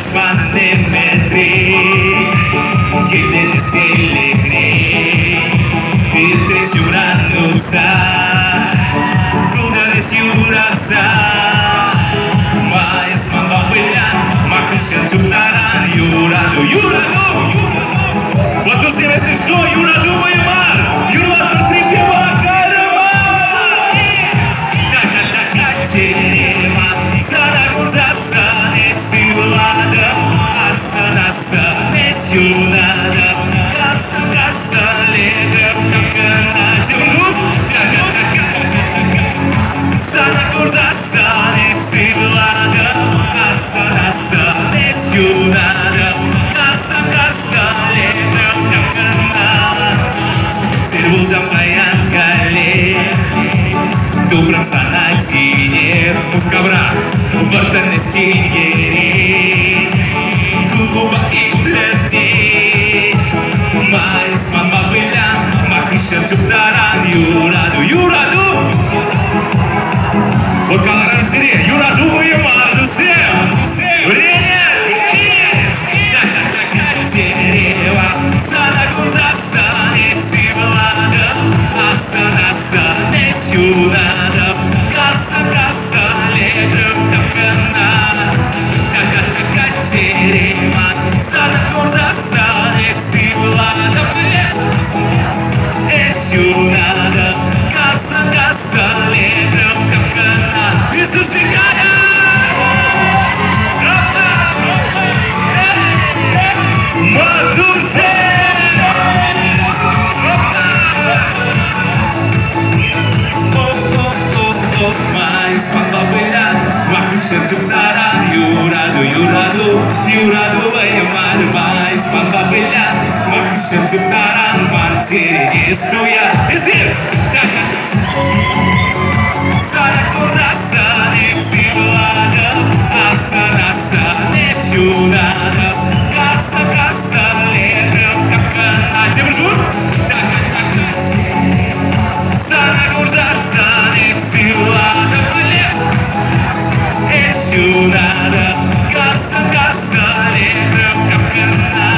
spală nemetrei, che delle stelle grei, il te giurando sa, kuda ne siura sa, ma es mamba quella, ma Christian Tutaran, Jurado, Jurado, вот тут если что, Jurado мой мар, Jurado припева карма, Терема, Сарагуза, Санести Влада, Асанаса, Нетюнада, Каса, Каса, Ледер, Какана, Тюнгуп, Сарагуза, Санести Влада, Асанаса, Нетюнада, Каса, Каса, Ледер, Какана, Сервуза, Баян, Кале, Добрым санатине, мускавра, вартаны стильгери, Куба и плети, Майс, мама была, Махиша Чуптаран, Юраду, Юраду! Вот колоран сире, Юраду мою марду всем! Время! Дерево, Санагуза, Санести Влада, Асанаса, Нетюнада, Каса, Каса, Ледер, Какана, Терема, Санагуза, Санести Влада, Нетюнада, Каса, Каса, Ледер, Какана, Иисусикая! Мадусе! Mais quando bella, ma Christian Tutaran, Jurado, Jurado, Jurado vai amar mais quando bella, ma Christian Tutaran, mantiene destruya, esir, Saragoza, Sanesti Vlada, Asanasa, Netiunada, Casa, Casa, Leder, Kakana, Tebur, Saragoza, Sanesti Vlada, Netiunada, Casa, Casa, Leder, Kakana,